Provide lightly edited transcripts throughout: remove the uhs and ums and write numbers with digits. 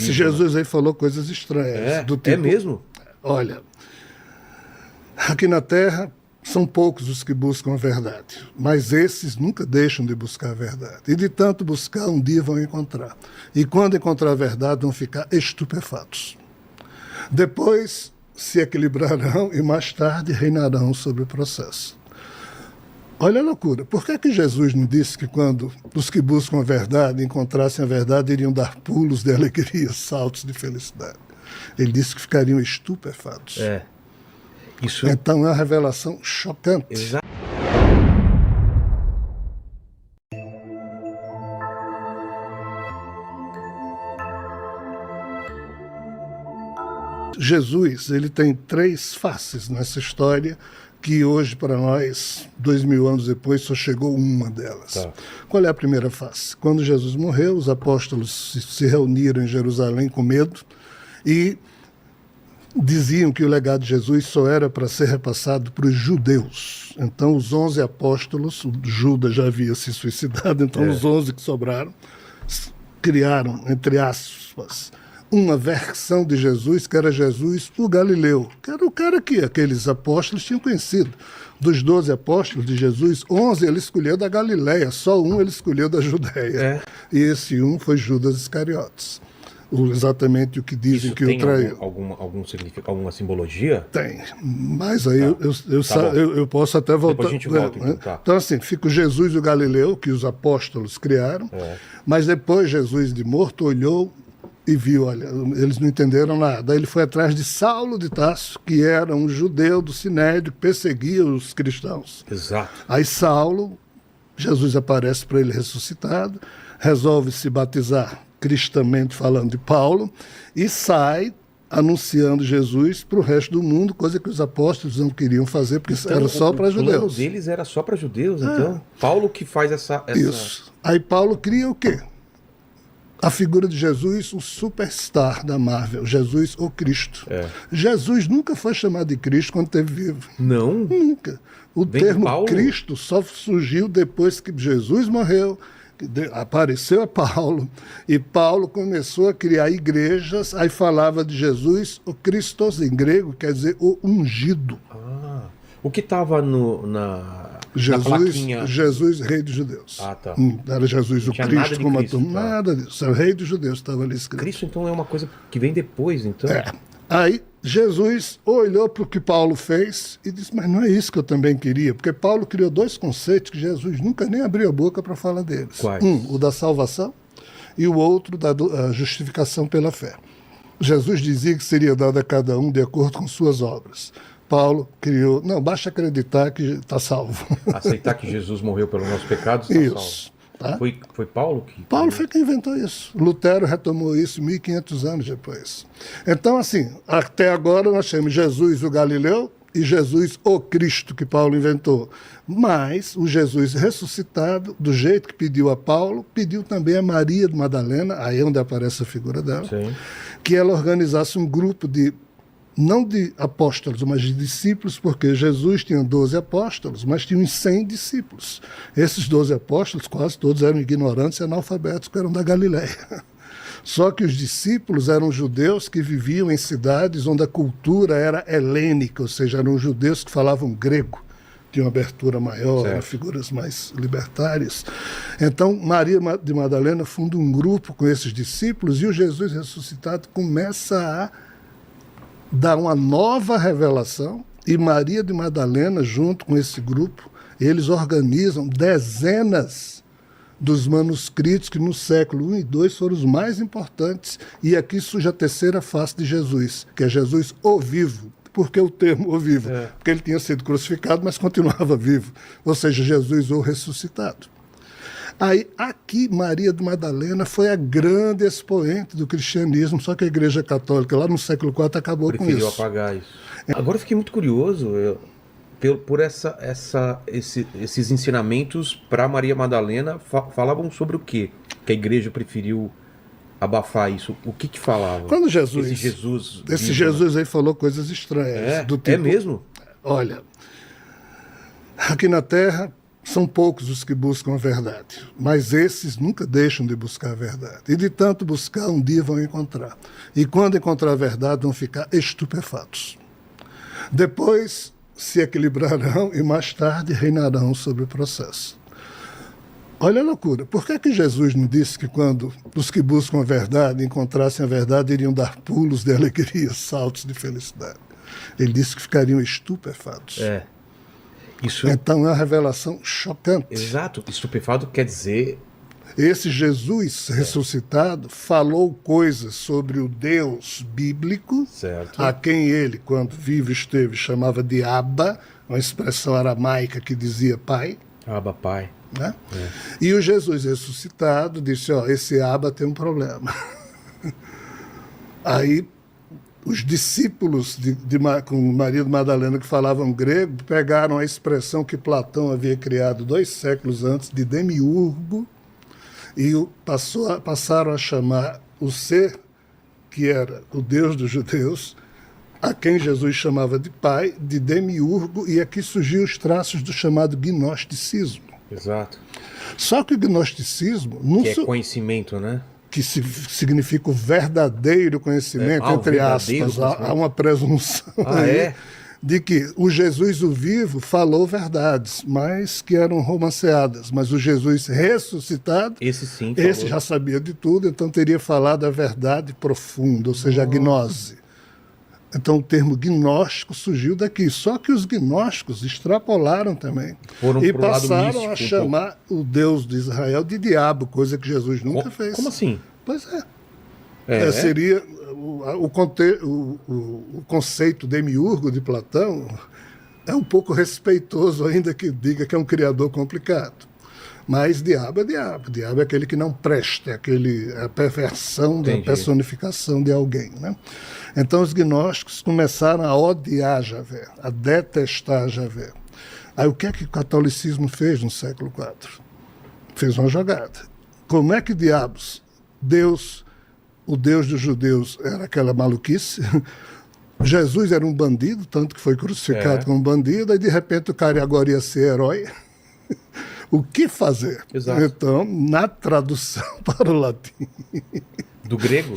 Esse Jesus aí falou coisas estranhas. É, Do tipo, é mesmo? olha, aqui na Terra são poucos os que buscam a verdade, mas esses nunca deixam de buscar a verdade. E de tanto buscar, um dia vão encontrar. E quando encontrar a verdade, vão ficar estupefatos. Depois se equilibrarão e mais tarde reinarão sobre o processo. Olha a loucura. Por que Jesus não disse que quando os que buscam a verdade encontrassem a verdade, iriam dar pulos de alegria, saltos de felicidade? Ele disse que ficariam estupefatos. É. Isso Então é uma revelação chocante. Exato. Jesus, ele tem três faces nessa história que hoje, para nós, 2000 anos depois, só chegou uma delas. Tá. Qual é a primeira face? Quando Jesus morreu, os apóstolos se reuniram em Jerusalém com medo e diziam que o legado de Jesus só era para ser repassado para os judeus. Então, os 11 apóstolos, o Judas já havia se suicidado, então os 11 que sobraram criaram, entre aspas, uma versão de Jesus, que era Jesus o Galileu, que era o cara que aqueles apóstolos tinham conhecido. Dos 12 apóstolos de Jesus, 11 ele escolheu da Galileia, só um ele escolheu da Judéia. E esse um foi Judas Iscariotes. Exatamente o que dizem Isso que o traiu. algum significado, alguma simbologia? Tem, mas aí Tá. eu posso até voltar. Depois a gente volta, então, tá. Então, assim, fica o Jesus e o Galileu, que os apóstolos criaram, mas depois Jesus de morto olhou e viu, olha, eles não entenderam nada. Aí ele foi atrás de Saulo de Tarso, que era um judeu do Sinédrio, que perseguia os cristãos. Exato. Aí Saulo, Jesus aparece para ele ressuscitado, resolve se batizar cristamente falando de Paulo, e sai anunciando Jesus para o resto do mundo, coisa que os apóstolos não queriam fazer, porque Então, era só para judeus. O plano deles era só para judeus, então? Paulo que faz essa... Isso. Aí Paulo cria o quê? A figura de Jesus, o superstar da Marvel, Jesus o Cristo. Jesus nunca foi chamado de Cristo quando esteve vivo. Não? Nunca. O Vem de termo Paulo? Cristo só surgiu depois que Jesus morreu, apareceu a Paulo, e Paulo começou a criar igrejas, aí falava de Jesus, o Christos em grego, quer dizer o ungido. O que estava na plaquinha? Jesus, rei dos judeus. Ah, tá. Era Jesus o tinha nada Cristo, de como Cristo, a turma. tá. Nada disso. Era o rei dos judeus, estava ali escrito. Cristo, então, é uma coisa que vem depois, então? Aí Jesus olhou para o que Paulo fez e disse, mas não é isso que eu também queria, porque Paulo criou dois conceitos que Jesus nunca nem abriu a boca para falar deles. Quais? Um, o da salvação, e o outro, da justificação pela fé. Jesus dizia que seria dado a cada um de acordo com suas obras. Paulo criou, não, basta acreditar que está salvo. Aceitar que Jesus morreu pelos nossos pecados, está salvo. Isso. Tá? Foi Paulo que... Paulo foi quem inventou isso. Lutero retomou isso 1500 anos depois. Então, assim, até agora nós temos Jesus o Galileu e Jesus o Cristo, que Paulo inventou. Mas o Jesus ressuscitado, do jeito que pediu a Paulo, pediu também a Maria de Madalena, aí é onde aparece a figura dela, Sim. que ela organizasse um grupo de, não de apóstolos, mas de discípulos, porque Jesus tinha 12 apóstolos, mas tinha uns 100 discípulos. Esses 12 apóstolos, quase todos eram ignorantes e analfabetos, que eram da Galileia. Só que os discípulos eram judeus que viviam em cidades onde a cultura era helênica, ou seja, eram judeus que falavam grego, tinham uma abertura maior, eram figuras mais libertárias. Então, Maria de Madalena funda um grupo com esses discípulos e o Jesus ressuscitado começa a dar uma nova revelação, e Maria de Madalena, junto com esse grupo, eles organizam dezenas dos manuscritos que no século I e II foram os mais importantes, e aqui surge a terceira face de Jesus, que é Jesus o vivo. Por que o termo o vivo? Porque ele tinha sido crucificado, mas continuava vivo, ou seja, Jesus o ressuscitado. Aí, aqui, Maria de Madalena foi a grande expoente do cristianismo, só que a Igreja Católica, lá no século IV, acabou com isso. Preferiu apagar isso. Agora eu fiquei muito curioso por esses ensinamentos para Maria Madalena. Falavam sobre o quê? Que a igreja preferiu abafar isso. O que falava? Quando Jesus... Esse Jesus aí falou coisas estranhas. É? Do tipo, É mesmo? Olha, aqui na Terra são poucos os que buscam a verdade, mas esses nunca deixam de buscar a verdade. E de tanto buscar, um dia vão encontrar. E quando encontrar a verdade, vão ficar estupefatos. Depois se equilibrarão e mais tarde reinarão sobre o processo. Olha a loucura. Por que Jesus não disse que quando os que buscam a verdade encontrassem a verdade, iriam dar pulos de alegria, saltos de felicidade? Ele disse que ficariam estupefatos. Isso... Então é uma revelação chocante. Exato. Estupefato quer dizer... Esse Jesus ressuscitado falou coisas sobre o Deus bíblico, certo, a quem ele, quando vivo esteve, chamava de Abba, uma expressão aramaica que dizia pai. Abba, pai. Né? E o Jesus ressuscitado disse, esse Abba tem um problema. Aí os discípulos com Maria de Madalena, que falavam grego, pegaram a expressão que Platão havia criado 2 séculos antes, de demiurgo, e passaram a chamar o ser que era o Deus dos judeus, a quem Jesus chamava de pai, de demiurgo, e aqui surgiu os traços do chamado gnosticismo. Exato. Só que o gnosticismo... não que é conhecimento, né? Que significa o verdadeiro conhecimento, entre aspas. Há uma presunção aí, de que o Jesus, o vivo, falou verdades, mas que eram romanceadas. Mas o Jesus ressuscitado, esse sim falou. Esse já sabia de tudo, então teria falado a verdade profunda, ou seja, a gnose. Então o termo gnóstico surgiu daqui. Só que os gnósticos extrapolaram também. E passaram a chamar o Deus de Israel de diabo, coisa que Jesus nunca fez. Como assim? Pois seria o conceito demiurgo de Platão é um pouco respeitoso, ainda que diga que é um criador complicado. Mas diabo é diabo. Diabo é aquele que não presta, é a perversão da personificação de alguém. Né? Então os gnósticos começaram a odiar Javé, a detestar Javé. Aí o que é que o catolicismo fez no século IV? Fez uma jogada. Como é que diabos Deus, o Deus dos judeus, era aquela maluquice? Jesus era um bandido, tanto que foi crucificado como bandido, e de repente o cara agora ia ser herói. O que fazer? Exato. Então, na tradução para o latim... Do grego?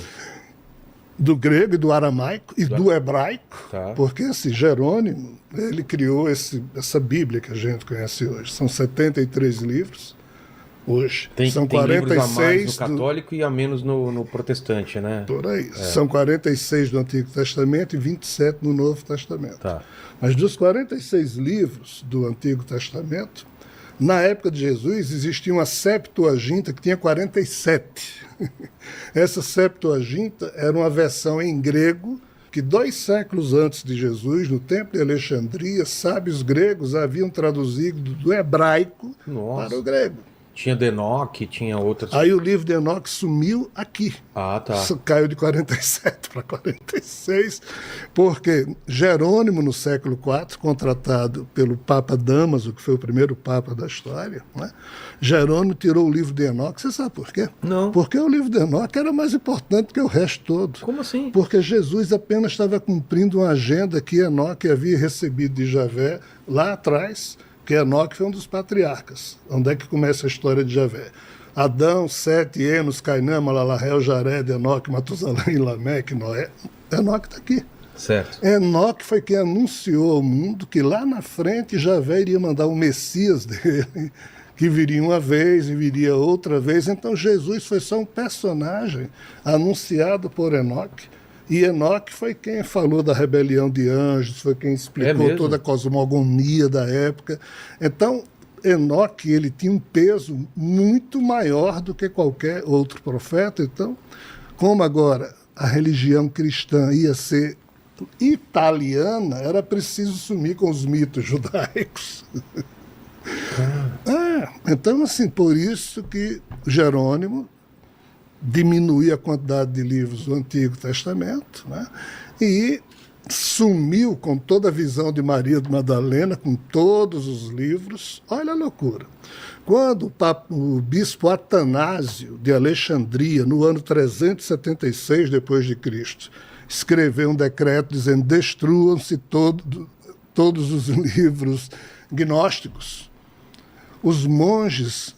Do grego e do aramaico e do hebraico, porque assim, Jerônimo, ele criou essa Bíblia que a gente conhece hoje. São 73 livros hoje. São 46 livros a mais no católico e a menos no protestante, né? Por aí. São 46 do Antigo Testamento e 27 no Novo Testamento. Mas dos 46 livros do Antigo Testamento, na época de Jesus, existia uma Septuaginta que tinha 47. Essa Septuaginta era uma versão em grego que 2 séculos antes de Jesus, no Templo de Alexandria, sábios gregos haviam traduzido do hebraico para o grego. Tinha de Enoque, tinha outras... Aí o livro de Enoque sumiu aqui. Caiu de 47 para 46, porque Jerônimo, no século IV, contratado pelo Papa Damaso, que foi o primeiro Papa da história, né? Jerônimo tirou o livro de Enoque. Você sabe por quê? Não. Porque o livro de Enoque era mais importante que o resto todo. Como assim? Porque Jesus apenas estava cumprindo uma agenda que Enoque havia recebido de Javé lá atrás, que Enoque foi um dos patriarcas. Onde é que começa a história de Javé? Adão, Sete, Enos, Cainã, Malalahel, Jared, Enoque, Matusalém, Lameque, Noé. Enoque está aqui. Certo. Enoque foi quem anunciou ao mundo que lá na frente Javé iria mandar o Messias dele, que viria uma vez e viria outra vez. Então Jesus foi só um personagem anunciado por Enoque. E Enoque foi quem falou da rebelião de anjos, foi quem explicou toda a cosmogonia da época. Então, Enoque, ele tinha um peso muito maior do que qualquer outro profeta. Então, como agora a religião cristã ia ser italiana, era preciso sumir com os mitos judaicos. Então, assim, por isso que Jerônimo diminuir a quantidade de livros do Antigo Testamento, né? E sumiu com toda a visão de Maria de Madalena, com todos os livros. Olha a loucura. Quando o bispo Atanásio de Alexandria, no ano 376 depois de Cristo, escreveu um decreto dizendo: destruam-se todos os livros gnósticos. Os monges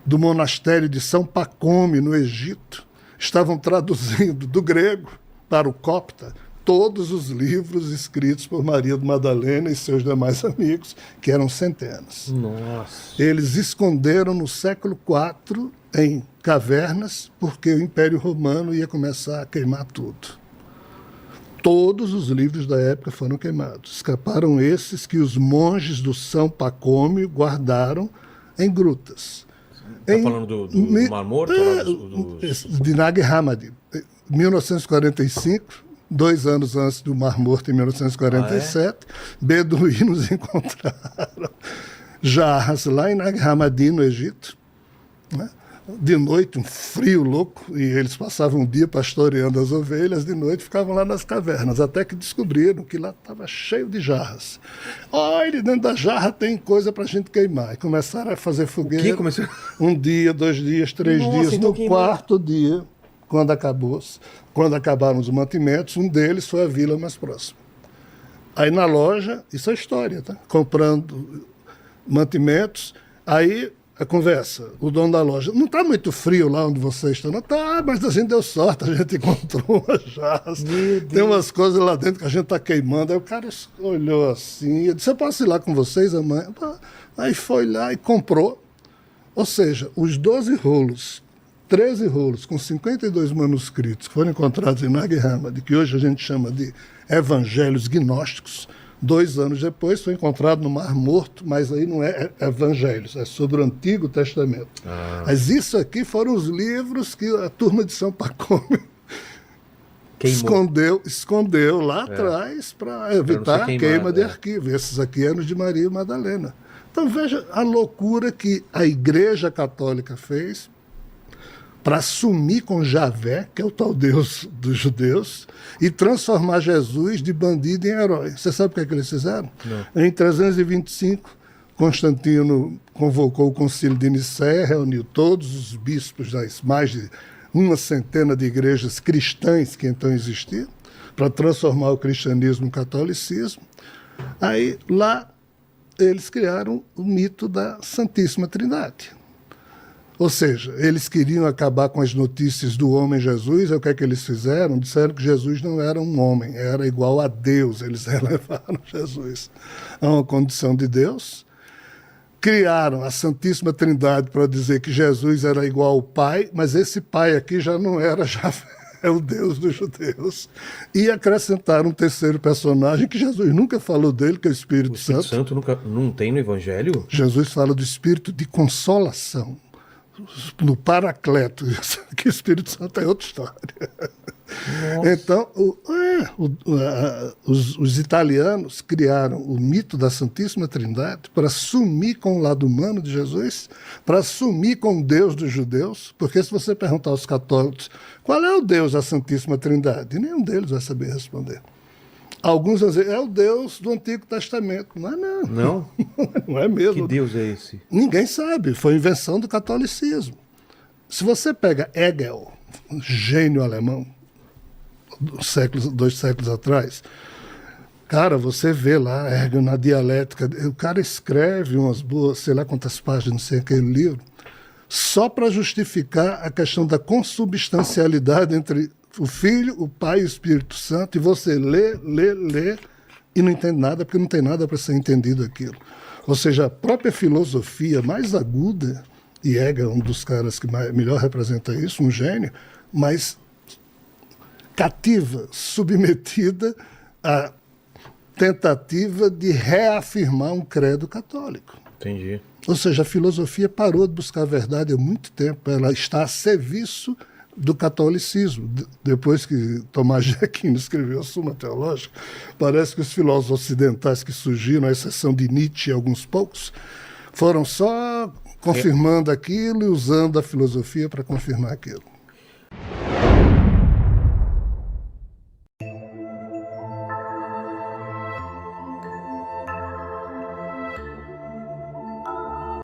do monastério de São Pacome, no Egito, estavam traduzindo do grego para o copta todos os livros escritos por Maria de Madalena e seus demais amigos, que eram centenas. Nossa. Eles esconderam no século IV em cavernas, porque o Império Romano ia começar a queimar tudo. Todos os livros da época foram queimados. Escaparam esses que os monges do São Pacômio guardaram em grutas. Está falando do Mar Morto? De Nag Hammadi. 1945, 2 anos antes do Mar Morto, em 1947, beduínos encontraram jarras lá em Nag Hammadi, no Egito, né? De noite, um frio louco, e eles passavam um dia pastoreando as ovelhas, de noite ficavam lá nas cavernas, até que descobriram que lá estava cheio de jarras. Olha, dentro da jarra tem coisa para a gente queimar. E começaram a fazer fogueira. Um dia, 2 dias, 3 dias. Então No 4º dia, quando acabaram os mantimentos, um deles foi a vila mais próxima. Aí na loja, isso é história, tá? Comprando mantimentos, aí a conversa, o dono da loja, não está muito frio lá onde vocês estão? Não está, mas a gente deu sorte, a gente encontrou umas jarras, tem umas coisas lá dentro que a gente está queimando. Aí o cara olhou assim, eu disse, eu posso ir lá com vocês amanhã? Aí foi lá e comprou, ou seja, os 12 rolos, 13 rolos com 52 manuscritos que foram encontrados em Nag Hammadi, que hoje a gente chama de evangelhos gnósticos. 2 anos depois foi encontrado no Mar Morto, mas aí não é evangelhos, é sobre o Antigo Testamento. Mas isso aqui foram os livros que a turma de São Pacômio escondeu lá atrás para evitar a queima de arquivo. Esses aqui eram de Maria Madalena. Então veja a loucura que a Igreja Católica fez para assumir com Javé, que é o tal Deus dos judeus, e transformar Jesus de bandido em herói. Você sabe o que é que eles fizeram? Não. Em 325, Constantino convocou o Concílio de Nicéia, reuniu todos os bispos das mais de 100 de igrejas cristãs que então existiam, para transformar o cristianismo no catolicismo. Aí, lá, eles criaram o mito da Santíssima Trindade. Ou seja, eles queriam acabar com as notícias do homem Jesus. O que é que eles fizeram? Disseram que Jesus não era um homem, era igual a Deus. Eles elevaram Jesus a uma condição de Deus. Criaram a Santíssima Trindade para dizer que Jesus era igual ao Pai, mas esse Pai aqui já não era Javé, é o Deus dos judeus. E acrescentaram um terceiro personagem que Jesus nunca falou dele, que é o Espírito Santo. O Espírito Santo não tem no Evangelho? Jesus fala do Espírito de consolação. No Paracleto, que o Espírito Santo é outra história. Nossa. Então, os italianos criaram o mito da Santíssima Trindade para sumir com o lado humano de Jesus, para sumir com o Deus dos judeus, porque se você perguntar aos católicos qual é o Deus da Santíssima Trindade, nenhum deles vai saber responder. Alguns vão dizer, é o Deus do Antigo Testamento. Não é, não. Não? Não é mesmo. Que Deus é esse? Ninguém sabe. Foi invenção do catolicismo. Se você pega Hegel, um gênio alemão, 2 séculos atrás, cara, você vê lá Hegel na dialética, o cara escreve umas boas, sei lá quantas páginas, não sei aquele livro, só para justificar a questão da consubstancialidade entre o Filho, o Pai e o Espírito Santo, e você lê, e não entende nada, porque não tem nada para ser entendido aquilo. Ou seja, a própria filosofia mais aguda, e Hegel é um dos caras que melhor representa isso, um gênio, mas cativa, submetida à tentativa de reafirmar um credo católico. Entendi. Ou seja, a filosofia parou de buscar a verdade há muito tempo, ela está a serviço do catolicismo. Depois que Tomás de Aquino escreveu a Suma Teológica, parece que os filósofos ocidentais que surgiram, à exceção de Nietzsche e alguns poucos, foram só confirmando aquilo e usando a filosofia para confirmar aquilo.